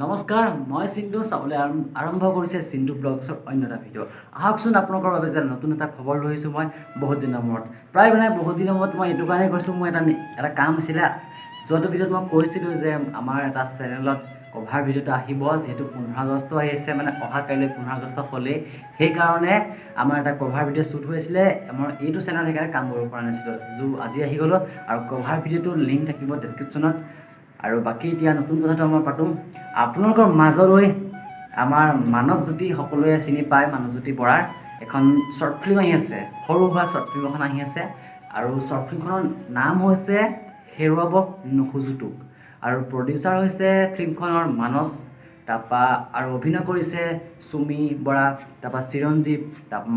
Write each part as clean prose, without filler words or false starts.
নমস্কাৰ মই সিন্ধু চাবলৈ আৰম্ভ কৰিছে সিন্ধু ব্লগছৰ অন্য এটা ভিডিঅ' আহকচোন আপোনালোকৰ বাবে যে নতুন এটা খবৰ লৈ আহিছোঁ মই বহুত দিনৰ মূৰত প্ৰায় বহুত দিনৰ মূৰত মই এইটো কাৰণে কৈছোঁ মোৰ এটা কাম আছিলে যোৱাটো ভিডিঅ'ত মই কৈছিলোঁ যে আমাৰ এটা চেনেলত কভাৰ ভিডিঅ' এটা আহিব যিহেতু 15 আগষ্ট আহি আছে অহা কাইলৈ 15 আগষ্ট হ'লেই সেইকাৰণে আমাৰ এটা কভাৰ ভিডিঅ' শ্বুট হৈ আছিলে মই এইটো চেনেল সেইকাৰণে কাম কৰিব পৰা নাছিলোঁ আজি আহি গ'লোঁ আৰু কভাৰ ভিডিঅ'টোৰ লিংক থাকিব ডেছক্ৰিপশ্যনত আৰু বাকী এতিয়া নতুন কথাটো আমাৰ পাতোঁ আপোনালোকৰ মাজলৈ আমাৰ মানসজ্যোতি সকলোৱে চিনি পায় মানসজ্যোতি বৰাৰ এখন শ্বৰ্ট ফিল্ম আহি আছে সৰু হোৱা শ্বৰ্ট ফিল্ম এখন আহি আছে আৰু শ্বৰ্ট ফিল্মখনৰ নাম হৈছে হেৰুৱাব নখুজুটোক আৰু প্ৰডিউচাৰ হৈছে ফিল্মখনৰ মানস তাৰপৰা আৰু অভিনয় কৰিছে সুমি বৰা তাৰপৰা চিৰঞ্জীৱ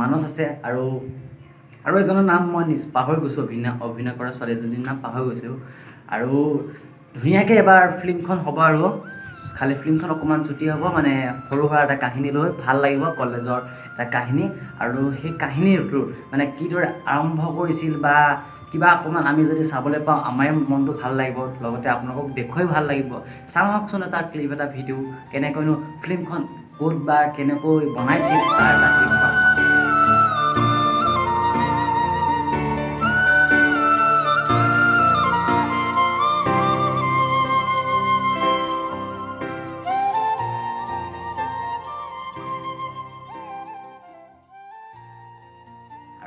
মানস আছে আৰু এজনৰ নাম মই পাহৰি গৈছোঁ অভিনয় কৰা ছোৱালী এজনীৰ নাম পাহৰি গৈছোঁ আৰু ধুনীয়াকৈ এবাৰ ফিল্মখন হ'ব আৰু খালি ফিল্মখন অকণমান ছুটি হ'ব সৰু সুৰা এটা কাহিনী লৈ ভাল লাগিব কলেজৰ এটা কাহিনী আৰু সেই কাহিনীটোৰ কিদৰে আৰম্ভ কৰিছিল বা কিবা অকণমান আমি যদি চাবলৈ পাওঁ আমাৰ মনটো ভাল লাগিব লগতে আপোনালোকক দেখুৱাই ভাল লাগিব চাওকচোন এটা ক্লিপ এটা ভিডিঅ' কেনেকৈনো ফিল্মখন ক'ত বা কেনেকৈ বনাইছিল তাৰ এটা ক্লিপ চাওঁ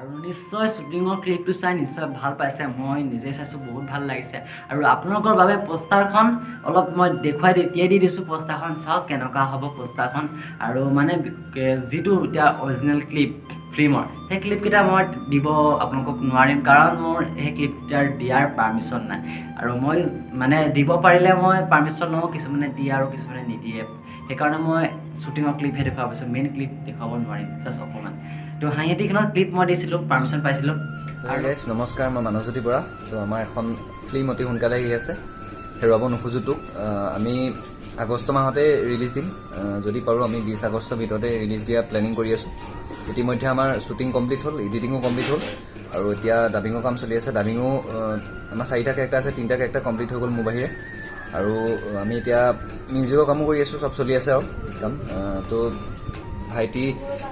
আৰু নিশ্চয় শ্বুটিঙৰ ক্লিপটো চাই নিশ্চয় ভাল পাইছে মই নিজে চাইছোঁ বহুত ভাল লাগিছে আৰু আপোনালোকৰ বাবে পোষ্টাৰখন অলপ মই এতিয়াই দি দিছোঁ পোষ্টাৰখন চাওক কেনেকুৱা হ'ব পোষ্টাৰখন আৰু যিটো এতিয়া অৰিজিনেল ক্লিপ ফিল্মৰ সেই ক্লিপকেইটা মই দিব আপোনালোকক নোৱাৰিম কাৰণ মোৰ সেই ক্লিপকেইটাৰ দিয়াৰ পাৰ্মিশ্যন নাই আৰু মই দিব পাৰিলে মই পাৰ্মিশ্যন লওঁ কিছুমানে দিয়ে আৰু কিছুমানে নিদিয়ে সেইকাৰণে মই শ্বুটিঙৰ ক্লিপহে দেখুৱাব পাৰিছোঁ মেইন ক্লিপ দেখুৱাব নোৱাৰিম জাষ্ট অকণমান তো হাঁহিয়াতিখনৰ ক্লিপ মই দিছিলোঁ পাৰ্মিশ্যন পাইছিলোঁ আৰু গাইজ নমস্কাৰ মই মানসজ্যোতি বৰা তো আমাৰ এখন ফিল্ম অতি সোনকালে আহি আছে হেৰুৱাব নখুজুটোক আমি আগষ্ট মাহতে ৰিলিজ দিম যদি পাৰোঁ আমি 20 আগষ্টৰ ভিতৰতে ৰিলিজ দিয়া প্লেনিং কৰি আছোঁ ইতিমধ্যে আমাৰ শ্বুটিং কমপ্লিট হ'ল এডিটিঙো কমপ্লিট হ'ল আৰু এতিয়া ডাবিঙৰ কাম চলি আছে ডাবিঙো আমাৰ 4টা কেৰেক্টাৰ আছে 3টা কেৰেক্টাৰ কমপ্লিট হৈ গ'ল মোৰ বাহিৰে আৰু আমি এতিয়া মিউজিকৰ কামো কৰি আছোঁ চব চলি আছে আৰু কাম তো ভাইটি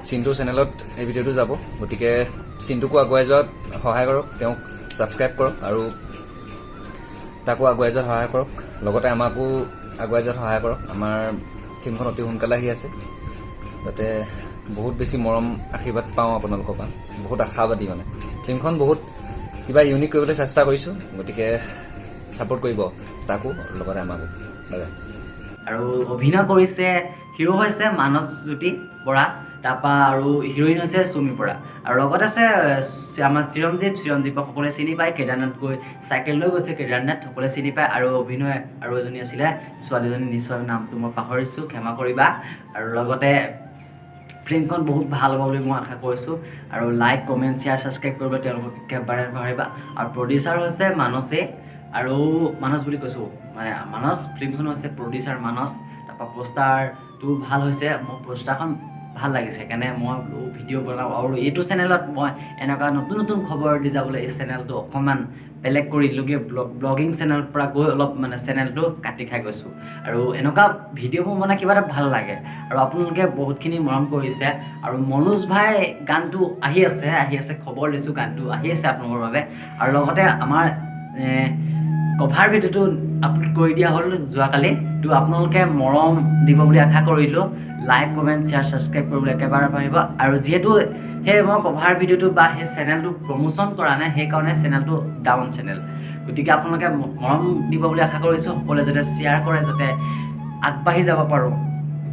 চিন্তু চেনেলত এই ভিডিঅ'টো যাব গতিকে চিন্তুকো আগুৱাই যোৱাত সহায় কৰক তেওঁক ছাবস্ক্ৰাইব কৰক আৰু তাকো আগুৱাই যোৱাত সহায় কৰক লগতে আমাকো আগুৱাই যোৱাত সহায় কৰক আমাৰ ফিল্মখন অতি সোনকালে আহি আছে যাতে বহুত বেছি মৰম আশীৰ্বাদ পাওঁ আপোনালোকৰ পৰা বহুত আশাবাদী ফিল্মখন বহুত কিবা ইউনিক কৰিবলৈ চেষ্টা কৰিছোঁ গতিকে ছাপোৰ্ট কৰিব তাকো লগতে আমাকো বাই আৰু অভিনয় কৰিছে হিৰো হৈছে মানসজ্যোতি বৰা তাৰপৰা আৰু হিৰইন হৈছে সুমি বৰা আৰু লগত আছে আমাৰ চিৰঞ্জীৱক সকলোৱে চিনি পায় কেদাৰনাথ গৈ চাইকেল লৈ গৈছে কেদাৰনাথ সকলোৱে চিনি পায় আৰু অভিনয় আৰু এজনী আছিলে ছোৱালীজনী নিশ্চয় নামটো মই পাহৰিছোঁ ক্ষমা কৰিবা আৰু লগতে ফিল্মখন বহুত ভাল হ'ব বুলি মই আশা কৰিছোঁ আৰু লাইক কমেণ্ট শ্বেয়াৰ ছাবস্ক্ৰাইব কৰিব তেওঁলোকক একেবাৰে নাপাহৰিবা আৰু প্ৰডিউচাৰ হৈছে মানসে আৰু মানস বুলি কৈছোঁ মানস ফিল্মখন হৈছে প্ৰডিউচাৰ মানস তাৰপৰা পোষ্টাৰটো ভাল হৈছে মোৰ পোষ্টাৰখন ভাল লাগিছে সেইকাৰণে মই ভিডিঅ' বনাওঁ আৰু এইটো চেনেলত মই এনেকুৱা নতুন খবৰ দি যাবলৈ এই চেনেলটো অকণমান বেলেগ কৰি দিলোঁগৈ ব্লগিং চেনেলৰ পৰা গৈ অলপ চেনেলটো কাটি খাই গৈছোঁ আৰু এনেকুৱা ভিডিঅ'বোৰ কিবা এটা ভাল লাগে আৰু আপোনালোকে বহুতখিনি মৰম কৰিছে আৰু মনোজ ভাই গানটো আহি আছে খবৰ দিছোঁ গানটো আহি আছে আপোনালোকৰ বাবে আৰু লগতে আমাৰ কভাৰ ভিডিঅ'টো আপলোড কৰি দিয়া হ'ল যোৱাকালি তো আপোনালোকে মৰম দিব বুলি আশা কৰিলোঁ লাইক কমেণ্ট শ্বেয়াৰ ছাবস্ক্ৰাইব কৰিবলৈ একেবাৰে পাৰিব আৰু যিহেতু সেই মই কভাৰ ভিডিঅ'টো বা সেই চেনেলটো প্ৰমোশ্যন কৰা নাই সেইকাৰণে চেনেলটো ডাউন চেনেল গতিকে আপোনালোকে মৰম দিব বুলি আশা কৰিছোঁ সকলোৱে যাতে শ্বেয়াৰ কৰে যাতে আগবাঢ়ি যাব পাৰোঁ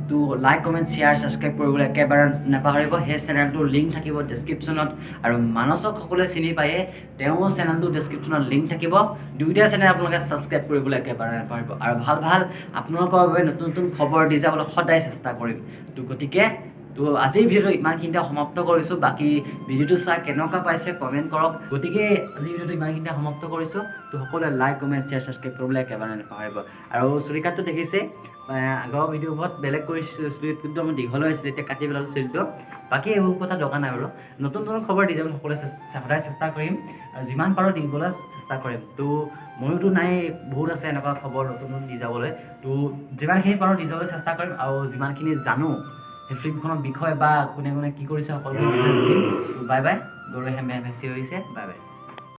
তো লাইক কমেণ্ট শ্বেয়াৰ ছাবস্ক্ৰাইব কৰিবলৈ একেবাৰে নাপাহৰিব সেই চেনেলটোৰ লিংক থাকিব ডেছক্ৰিপশ্যনত আৰু মানসক সকলোৱে চিনি পায়ে তেওঁৰ চেনেলটো ডেছক্ৰিপশ্যনত লিংক থাকিব দুয়োটা চেনেল আপোনালোকে ছাবস্ক্ৰাইব কৰিবলৈ একেবাৰে নাপাহৰিব আৰু ভাল আপোনালোকৰ বাবে নতুন খবৰ দি যাবলৈ সদায় চেষ্টা কৰিম তো গতিকে তো আজিৰ ভিডিঅ'টো ইমানখিনিতে সমাপ্ত কৰিছোঁ বাকী ভিডিঅ'টো চাই কেনেকুৱা পাইছে কমেণ্ট কৰক গতিকে আজিৰ ভিডিঅ'টো ইমানখিনিতে সমাপ্ত কৰিছোঁ তো সকলোৱে লাইক কমেণ্ট শ্বেয়াৰ ছাবস্ক্ৰাইব কৰিবলৈ একেবাৰে নাপাহৰিব আৰু চুলিকাটটো দেখিছে আগৰ ভিডিঅ'বোৰত বেলেগ কৰিছোঁ চুলিটো একদম দীঘল হৈছিলে এতিয়া কাটি পেলালোঁ চুলিটো বাকী এইবোৰ কথা দৰকাৰ নাই বাৰু নতুন নতুন খবৰ দি যাবলৈ সকলোৱে সদায় চেষ্টা কৰিম আৰু যিমান পাৰোঁ দিবলৈ চেষ্টা কৰিম তো ময়োতো নাই বহুত আছে এনেকুৱা খবৰ নতুন নতুন দি যাবলৈ তো যিমানখিনি পাৰোঁ দি যাবলৈ চেষ্টা কৰিম আৰু যিমানখিনি জানো সেই ফিল্মখনৰ বিষয়ে বা কোনে কোনে কি কৰিছে সকলোখিনি ডিটেইলছ দিম বাই বাই গৌৰৱে হেমে চিঞৰিছে বাই বাই